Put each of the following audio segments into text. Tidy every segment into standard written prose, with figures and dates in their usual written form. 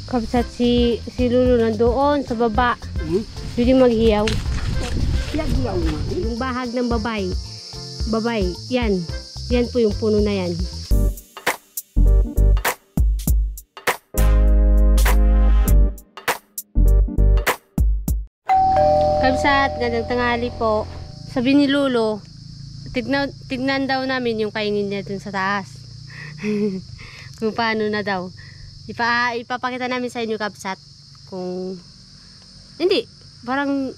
Kabsat si Lulu nandoon sa baba. Pwede maghiyaw. Hiyaw nga. Yung bahag ng babay. Babay. Yan. Yan po yung puno na yan. Kabsat, gandang tanghali po. Sabi ni Lolo, tignan daw namin yung kainin niya dun sa taas. Kung paano na daw. Ipapakita namin sa inyo, Kabsat. Kung hindi, parang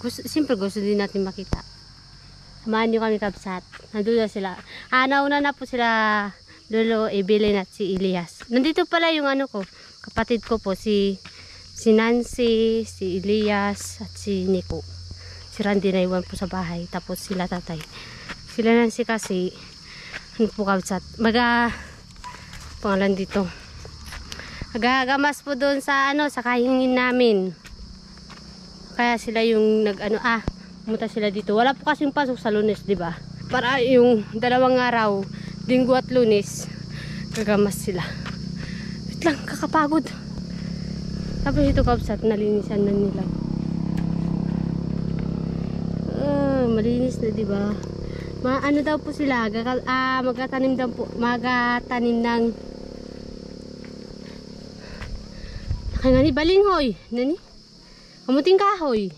siyempre gusto din natin makita. Samahan nyo kami, Kabsat. Nandun na sila. Nauna na po sila Lolo, Evelyn at si Elias. Nandito pala yung ano ko, kapatid ko po, si Nancy, si Elias at si Nico. Si Randy na iwan po sa bahay. Tapos sila tatay. Sila Nancy kasi ano po, Kabsat, pangalan dito, gagamas po doon sa sa kahingin namin. Kaya sila yung pumunta sila dito. Wala po kasing pasok sa Lunes, di ba? Para yung 2 araw, Linggo at Lunes, gagamas sila. Wait lang, kakapagod. Tapos ito, Kabsat, nalinisan na nila. Malinis na, di ba? Ano daw po sila, magtatanim ng nakangani balinghoy, nani? Kamuting kahoy.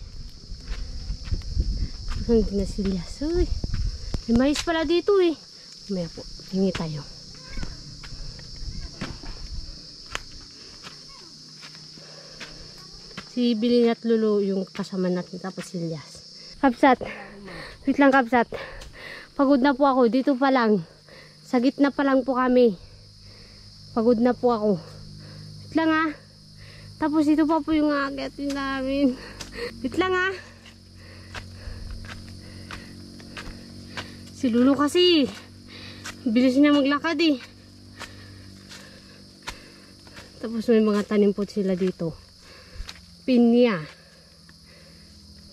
Ang ginasilyas, uy. May mais pala dito eh. May po, hingi tayo. Si Bilin at Lulu yung kasama natin, tapos si Elias. Kabsat, wait lang, Kabsat. Pagod na po ako, dito pa lang. Sa gitna pa lang po kami. Pagod na po ako. Wait lang ah. Tapos dito pa po yung agatin namin. Wait lang ah. Si Lulu kasi, bilis niya maglakad eh. Tapos may mga tanim po sila dito. Pinya.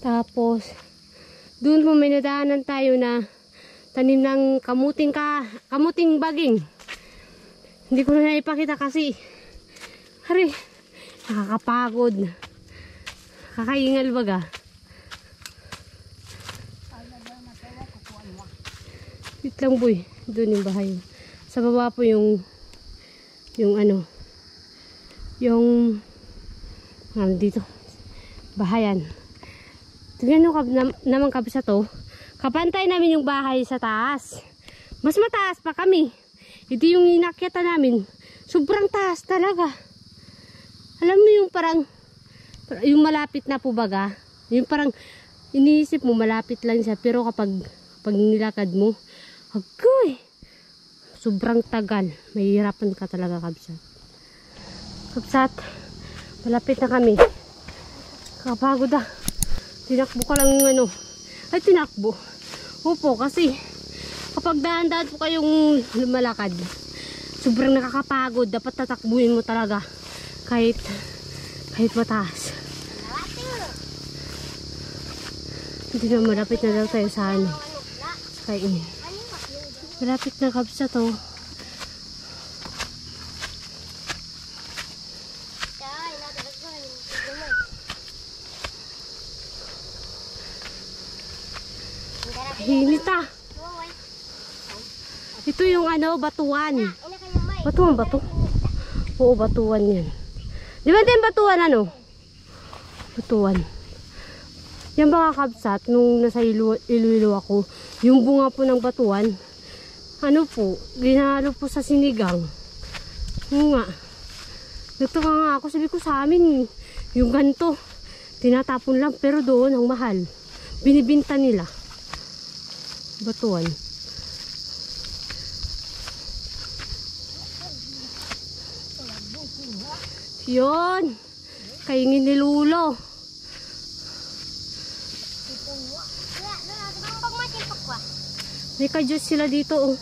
Tapos, doon po may nadaanan tayo na tanim ng kamuting baging. Hindi ko na ipakita kasi hari, nakakapagod, kakaingal baga. Wait lang boy, doon yung bahay. Sa baba po yung dito bahayan. Tignan nyo naman, Kabsat, to. Kapantay namin yung bahay sa taas. Mas mataas pa kami. Ito yung inakyatan namin. Sobrang taas talaga. Alam mo yung parang yung malapit na po baga. Yung parang iniisip mo malapit lang siya. Pero kapag nilakad mo, agoy, sobrang tagal. Mahihirapan ka talaga, Kabsat. Kabsat, malapit na kami. Kapagod ah. Tinakbo ka lang yung tinakbo. Opo, kasi kapag dahan-dahan po kayong lumalakad, sobrang nakakapagod. Dapat tatakbuhin mo talaga kahit mataas. Hindi na, malapit na daw tayo sa kain. Malapit na, Kabsat, to. Hinit ah. Ito yung batuan. Batuan ba to? Oo, batuan yan. Di ba din batuan Batuan. Yan ba, Kabsat, nung nasa Iloilo ako, yung bunga po ng batuan, ginalo po sa sinigang. Oo nga. Nagtaka nga ako, sabi ko sa amin, yung ganito, tinatapon lang, pero doon ang mahal. Binibinta nila. Batuan. Yun. Kaingin ni Lulo. May ka-juice sila dito oh.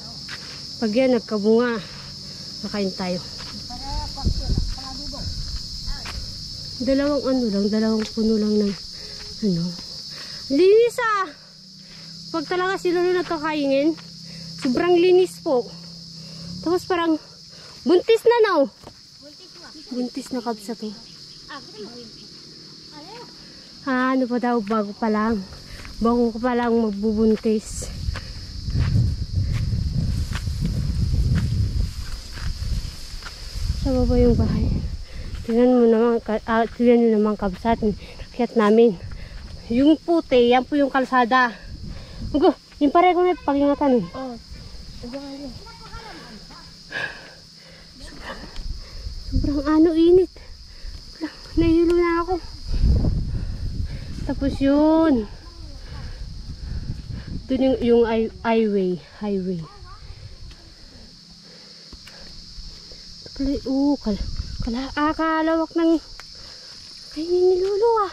Pag yan nagkabunga, nakain tayo. Dalawang puno lang ng linis ah. Pag talaga sila nagkakaingin, sobrang linis po. Tapos parang buntis na. Buntis mo? Buntis na kabsat to. Ano pa daw, bago pa lang. Bago ko pa lang magbubuntis. Sa baba yung bahay. Tingnan mo naman, tingnan nyo naman kabsat. Nakiyat namin. Yung puti, yan po yung kalsada. Yung pare ko na pag-ingatan. Sobrang init. Nahihilo na ako. Tapos yun. Doon yung highway. Kalawak ng kainin ni Lolo ah.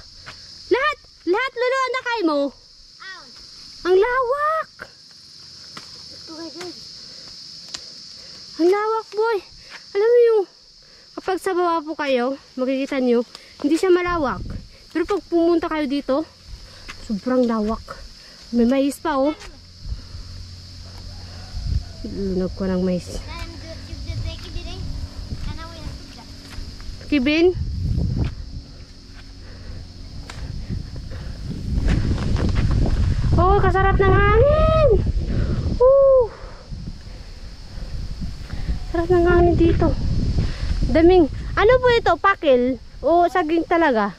Lahat Lolo ang nakay mo. Ang lawak. Ang lawak boy. Alam mo yung kapag sa baba po kayo, makikita nyo, hindi siya malawak. Pero pag pumunta kayo dito, sobrang lawak. May mais pa oh. Lunag ko ng mais. Kibin? Oh, kasarap ng hangin. Sarap ng hangin dito. Daming, ano po ito? Pakil? O saging talaga?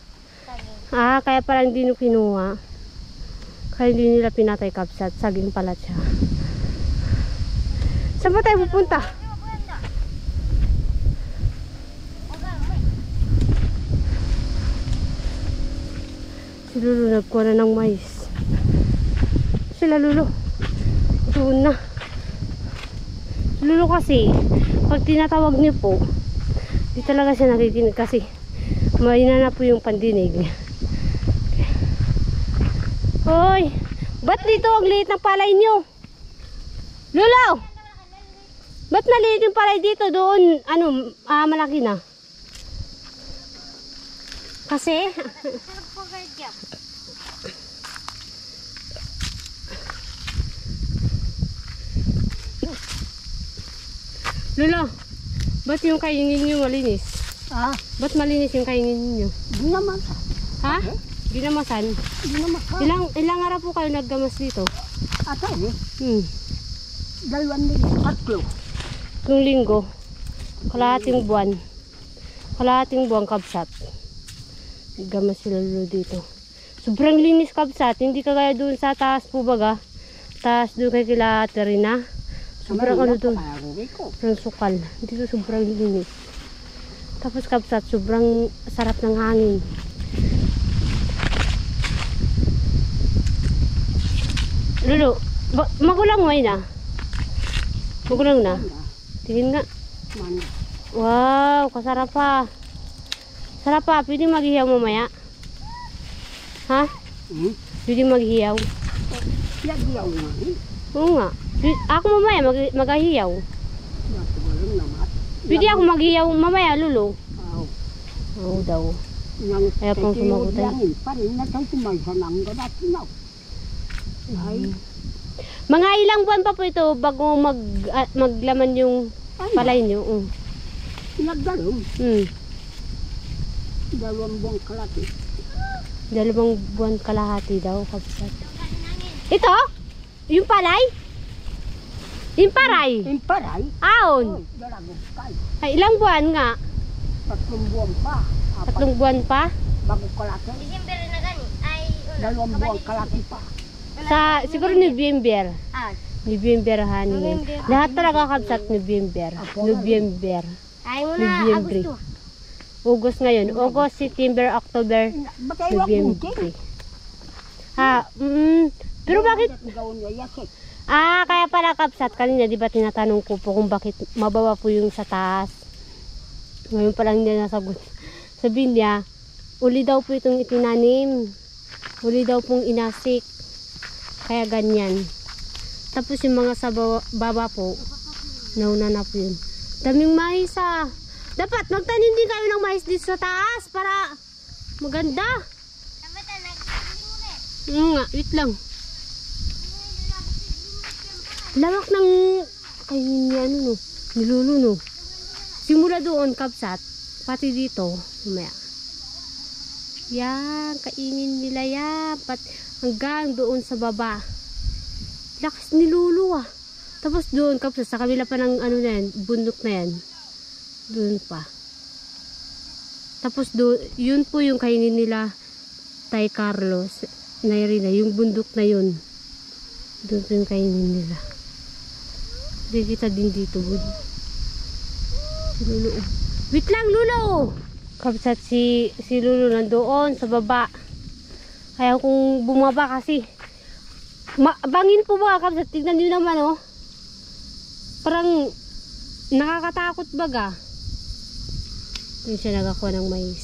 Kaya pala hindi nyo kinuha. Kaya hindi nila pinatay kabsat. Saging pala siya. Saan ba tayo pupunta? Si Lolo nagkuha na ng mais. Sila Lolo. Doon na. Si Lolo kasi, pag tinatawag niyo po, di talaga siya nakikinig kasi mahina na po yung pandinig. Hoy! Ba't dito ang liit ng palay niyo? Lolo! Ba't naliit yung palay dito? Doon, malaki na. Kasi? Lolo, ba't yung kaingin nyo malinis? Ba't malinis yung kaingin nyo? Ginamasan. Ha? Ginamasan? Ginamasan. Ilang araw po kayo naggamas dito? Atay 2 linggo. 3 linggo. Kalahating buwan. Kalahating buwan kabsat. Naggamas sila Lolo dito. Sobrang linis kabsat. Hindi kagaya doon sa taas po baga. Taas doon kay kila Terina. Sobrang doon. Sobrang sukal. Dito sobrang linis. Tapos kabsat, sobrang sarap ng hangin. Lolo, magulang mo na? Magulang na? Tingin nga. Wow, kasarap pa. Sarap pa. Pwede maghihaw mamaya? Ha? Pwede maghihaw? Yagiyaw nga. Oo nga. Ako mamaya maghihaw. Pwede ako maghihaw mamaya, Lolo. Oo daw. Kaya pang sumagutan. Mga ilang buwan pa po ito bago maglaman yung palay nyo. Nagdalong. 2 buwan kalahati. 2 buwan kalahati daw kabsat. Ito? Yung palay? Yung paray? Yung paray? Aon? Ay, ilang buwan nga? 3 buwan pa. 3 buwan pa? Bago kalahati. December na gani. Ay, 2 buwan kalahati pa. Siguro November. November, honey. Lahat talaga kabsat November. November. ay muna Agosto. August ngayon. August, September, October, November. Pero bakit? Kaya pala kabsat kanina, di ba tinatanong ko po kung bakit mababa po yung sa taas. Ngayon pa lang niya nasagot. Sabihin niya, uli daw po itong itinanim. Uli daw pong inasik. Kaya ganyan. Tapos yung mga sa baba po, nauna na po yun. Daming mais Dapat magtanim din kayo ng mais dito sa taas para maganda. Nga, wait lang. Lawak ng kainin niya ni Lolo no. Simula doon kabsat, Pati dito, mamaya. Yan, kainin nila yan. Hanggang doon sa baba. Lakas ni Lulu ah. Tapos doon, kapsa, sa kabila pa ng ano na yan, bundok na yan. Doon pa. Tapos doon, yun po yung kainin nila Tay Carlos. Nairina, yung bundok na yun. Doon po yung kainin nila. Hindi kita din dito. Si Lulu. Wait lang, Lulu! Kapsat si Lulu nandoon sa baba. Kaya kung bumaba kasi. Bangin po ba, kapsat? Tignan nyo naman, oh. Parang nakakatakot baga. Doon siya nagakuha ng mais.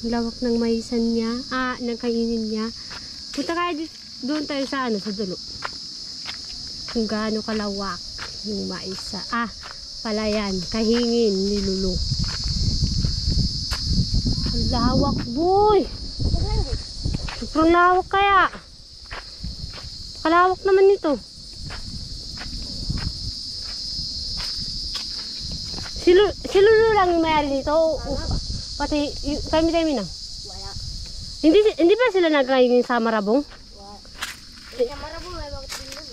Lawak ng maisan niya. Ng kainin niya. Punta kaya doon tayo sa sa dulo. Kung gaano kalawak yung maisa. Palayan. Kahingin ni Lulu. Ang lawak, boy. Sobrang lawak kaya. Kalawak naman ito. Si Lulu lang yung mayari nito. Pati kami na. Wala. Hindi ba sila nagkain sa Marabong? Wala. Sa Marabong may bakit din doon.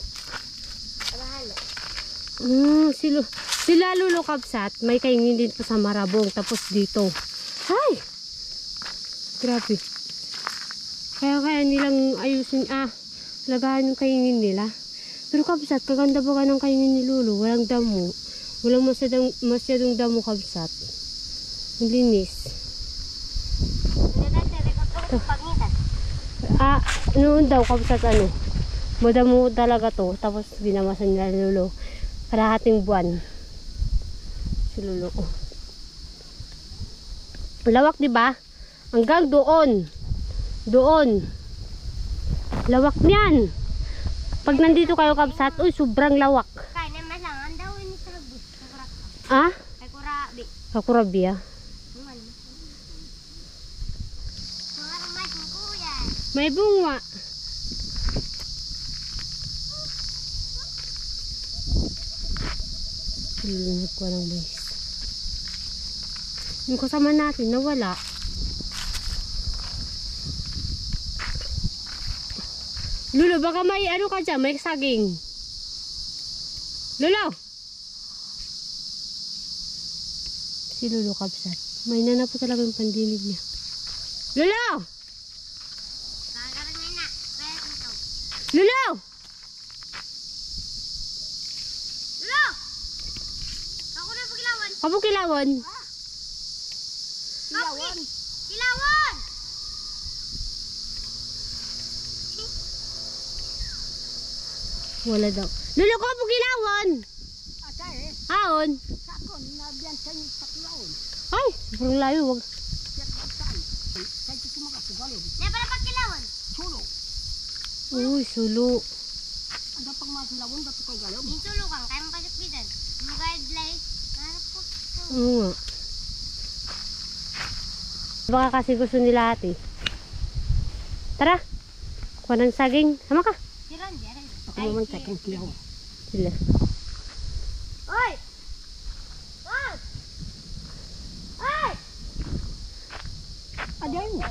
Alahala. Sila Lulu Kapsat, may kaingin din pa sa Marabong. Tapos dito. Ay! Grabe. Kaya nilang ayusin, lagahan yung kaingin nila. Pero Kapsat, kaganda ba ng kaingin ni Lulu? Walang damo. Walang masyadong damo, Kapsat. Ang linis. Noon daw, Kapsat, madamo talaga to. Tapos binamasan nila Lulu. Kalahating buwan. Si Lulu. Lawak, diba? Hanggang doon. Doon. Lawak niyan. Pag nandito kayo, Kapsat, sobrang lawak. Kakurabi May bunga. Lunod ko ng mais. Yung kasama natin nawala. Lulu, baka may ka dyan, may saging. Lulu! Si Lulu Kapsat. May na po talaga yung pandinig niya. Lulu! Lulu! Lulu! Ako na pagilawan. Kapo kilawan? Kilawan! Kilawan! Wala daw. Lulu, kapo kilawan! Aon? Sakon, nabiyan sa inyo sa kilaon. Ay, sobrang layo. Wag. Di ba na pagkilawan? Sulo. Uy, sulo. Ada pang mga kilaon, ba't ikaw galaw? Yung tulukang, kaya mapasakpitan. Mag-guidelines. Harap po. Oo nga. Baka kasi gusto nila ate. Tara. Kuha ng saging. Sama ka. Si Randy, aray. Ako naman takang kilaon. Sila. Oy! Oy! Oy! Aday mo.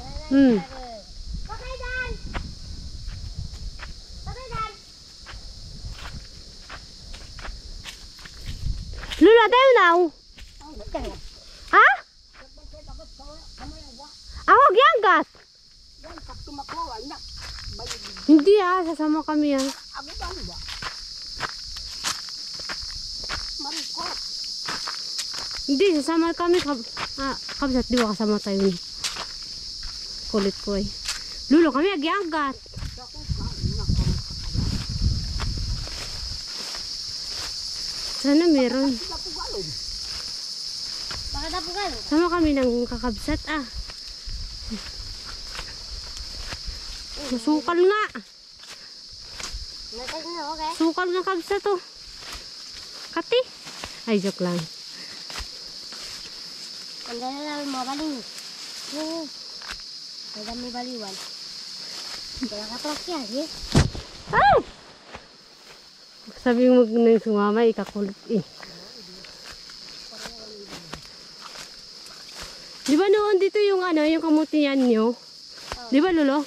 Okay, Dan! Okay, Dan! Lulu, tayo now. Ha? Ako, gianggas. Yan, pag tumaklawan na. Hindi sasama kami Ako ba ba? Mariko. Hindi, sasama kami. Kapsat, di ba kasama tayo ni? Kulit ko eh. Lulu, kami gianggas. Sana meron. Bakit na po kayo? Sama kami ng kakabsat Masukal nga. Natas na, okay? Sukal ng kabsat to. Kati. Ay, joke lang. Ang dala namin mga baling. Ang dami baliwan. Wala ka truck yan, eh? Ay! Sabi mo nang sumama, ikakulit eh. Di ba noon dito yung ano, yung kamutihan nyo? Di ba, Lolo?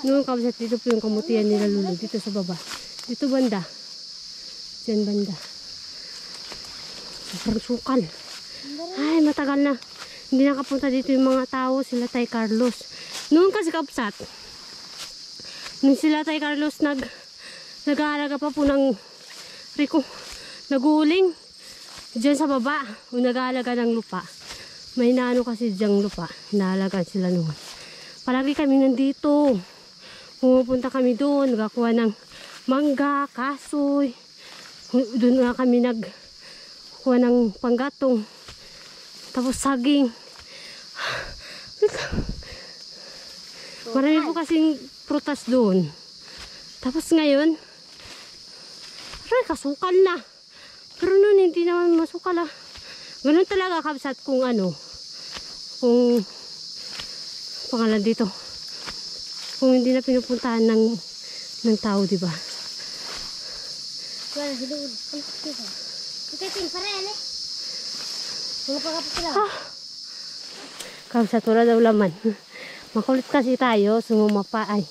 Noon kabsat, dito po yung kamutihan nila, Lolo. Dito sa baba. Dito banda. Diyan banda. Sobrang sukal. Ay, matagal na. Hindi nakapunta dito yung mga tao. Sila Tay Carlos. Noon kasi kabsat. Nung sila Tay Carlos nag-aalaga pa po ng Rico. Nag-uuling. Diyan sa baba. Nag-aalaga ng lupa. May naano kasi diyang lupa. Naalagaan sila noon. Palagi kami nandito. Pumupunta kami doon. Nagakuha ng mangga, kasoy. Doon nga kami nagkuha ng panggatong. Tapos saging. Marami po kasing prutas doon. Tapos ngayon, aray, kasukal na. Pero noon hindi naman masukal ah. Ganun talaga kabsat kung ano. Kung pangalan dito. Kung hindi na pinupuntahan ng tao, di ba? Wala, hilod. Ikating parel eh. Mga pagkapos sila. Kabsat, wala daw laman. Makulit kasi tayo, sumumapa ay.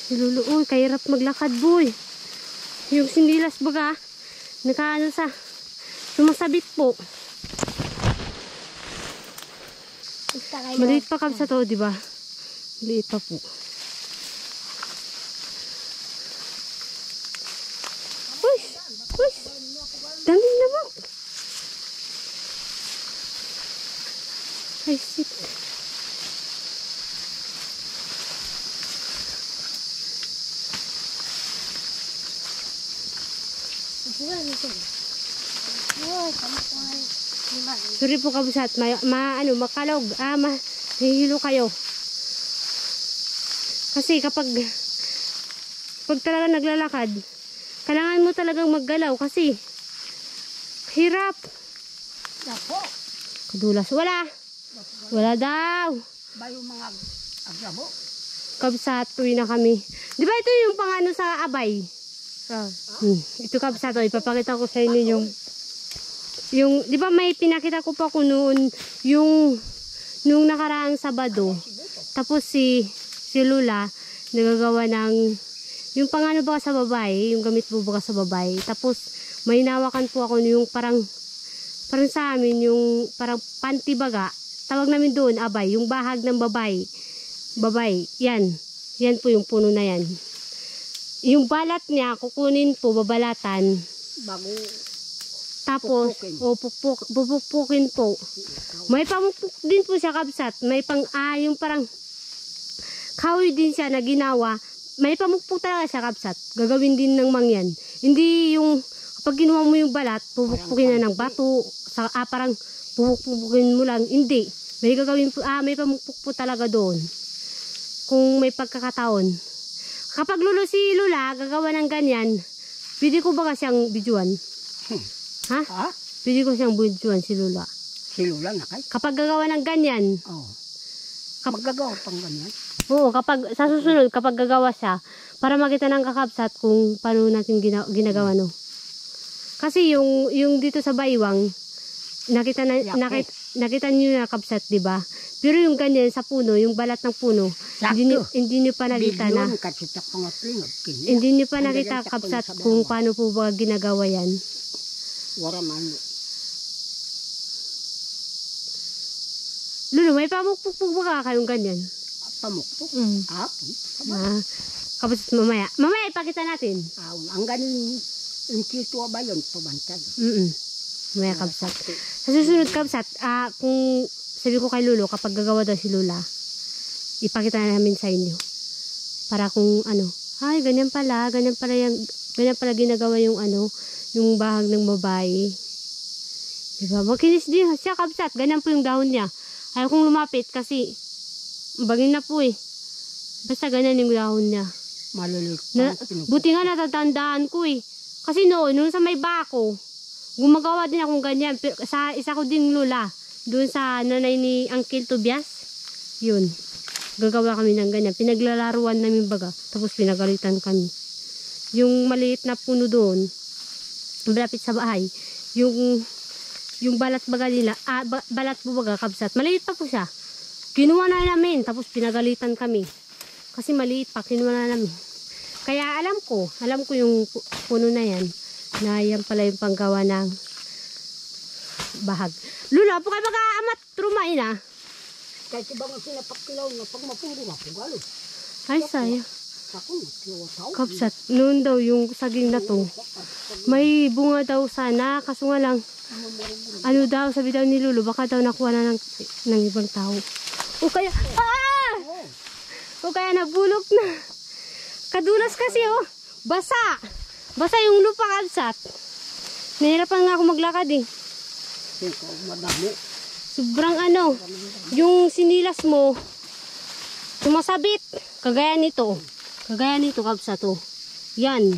Si Lulu, uy, kahirap maglakad, boy. Yung sindilas baga, nakaano sa, sumasabit po. Maliit pa kabsat to, di ba? Maliit pa po. Uy, uy, daming naman. Ay, shit. Sorry po kabsat, makalog, mahihilo kayo. Kasi kapag talaga naglalakad, kailangan mo talagang maggalaw kasi hirap. Napo. Kadulas, wala daw. Ba yung mga agrabo? Kabsat, uwi na kami. Di ba ito yung pangano sa abay? Ito kabsat, ipapakita ko sa inyo yung di ba may pinakita ko pa ko noon nung nakaraang Sabado. Tapos si Lula nagagawa ng yung pangano ba sa babae, yung gamit po ba sa babae. Tapos may hinawakan po ako yung parang sa amin yung parang pantibaga. Tawag namin doon abay, yung bahag ng babae. Yan po yung puno na yan. Yung balat niya kukunin po, babalatan. Bago tapos, pupukpukin po. May pamukpuk din po siya kabsat. May yung parang kahoy din siya na ginawa. May pamukpuk talaga siya kabsat. Gagawin din ng mangyan. Hindi yung, kapag ginawa mo yung balat, pupukpukin na ng bato. Parang pupukpukin mo lang. Hindi. May gagawin po, may pamukpuk po talaga doon. Kung may pagkakataon. Kapag si Lula, gagawa ng ganyan, pwede ko ba siyang bidyuan? Ha? Pwede ko siyang budjuan si Lula. Si Lula na kay? Kapag gagawa ng ganyan. Oo. Kapag gagawa pang ganyan? Oo, sa susunod, kapag gagawa siya, para makita ng kakabsat kung paano natin ginagawa, no? Kasi yung dito sa Baywang, nakita niyo na kabsat, di ba? Pero yung ganyan sa puno, yung balat ng puno, hindi niyo pa nakita na. Hindi niyo pa nakita kabsat kung paano po ba ginagawa yan. Waraman. Lulu, may pamukpuk ba kayong ganyan? Pamukpuk? Kapag mamaya. Mamaya ipakita natin. Ang ganin, yung kito ba yun? Pabantag. Mamaya kabsat. Sa susunod kabsat, kung sabi ko kay Lulu, kapag gagawa daw si Lula, ipakita namin sa inyo. Para kung ano, ay ganyan pala ginagawa yung yung bahag ng babae. Diba? Makinis din siya kabsat. Ganyan po yung dahon niya. Ayaw kong lumapit kasi bagin na po eh. Basta ganyan yung dahon niya. Maliliit. Buti nga natatandaan ko eh. Kasi nung sa may bako, gumagawa din akong ganyan. Sa isa ko ding Lula. Doon sa nanay ni Uncle Tobias. Yun. Gagawa kami ng ganyan. Pinaglalaruan namin baga. Tapos pinagalitan kami. Yung maliit na puno doon, malapit sa bahay, yung balat baga nila, balat bubaga kabsat. Maliit pa po siya. Kinuha na namin, tapos pinagalitan kami. Kasi maliit pa, kinuha na namin. Kaya alam ko yung puno na yan, na yan pala yung panggawa ng bahag. Lula, po kayo mag-aamat trumain ah. Kahit ibang sinapakilaw na pag mapuro na pugalo. Ay, saya. Ako, kiwataw. Kapsat, noon daw yung saging na to, may bunga daw sana, kaso nga lang, ano daw, sabi daw ni Lulu, baka daw nakuha na ng ibang tao. O kaya, o kaya nabulok na. Kadulas kasi oh, basa. Basa yung lupa kapsat. Nahirapan nga ako maglakad eh. Madami. Sobrang ano, yung sinilas mo, sumasabit. Kagaya nito kapsat to. Yan.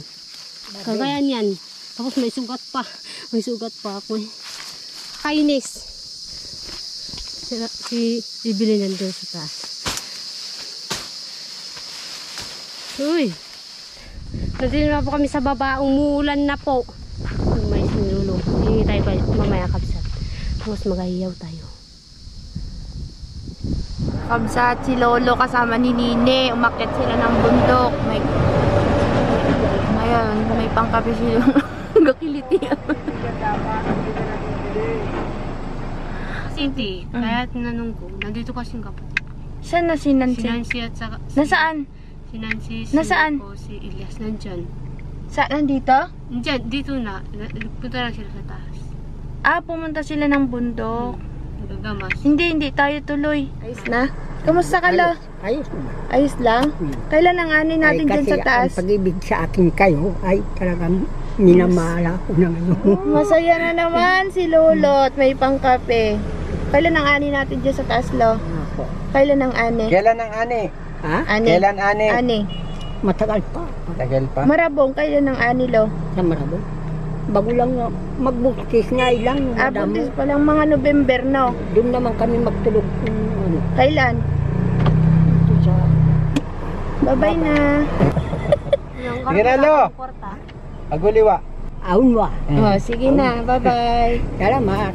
Kagaya niyan. Tapos may sugat pa. May sugat pa ako eh. Kainis. Si Ibili nandun sa taas. Uy. Nandito na po kami sa baba. Umuulan na po. May sinulong. Hingi tayo pa mamaya kapsat. Tapos magahiyaw tayo. Kabsat, si Lolo kasama ni Nine. Umakyat sila ng bundok. May pangkape sila. Gakiliti. Hindi. Kaya tinanong ko. Nandito kasing kapatid. Saan na si Nancy? Si Nancy at saka... Nasaan? Si Nancy, Nasaan? si Elias nandyan. Saan? Nandito? Nandyan, dito na. Punta lang sila sa taas. Ah, pumunta sila ng bundok. Gagamas. Hindi. Tayo tuloy. Ayos na? Kamusta ka, Lo? Ayos naman. Ayos lang? Kailan ang ani natin dyan sa taas? Ang pag-ibig sa akin kayo ay talagang minamahal ako ng ano. Masaya na naman si Lolo at may pangkape. Kailan ang ani natin dyan sa taas, Lo? Ako. Kailan ang ani? Kailan ang ani? Ha? Ani. Kailan ani? Ani. Matagal pa. Tagal pa. Marabong, kailan ang ani, Lo? Sa Marabon. Bago lang magbuktis nga ilang. Buntis pa lang mga November, no? Doon naman kami magtulog. Ano, Kailan? sa... Bye-bye na. Sige na, Lo. Aguliwa. Aunwa. Oh, sige na. Bye-bye. Salamat.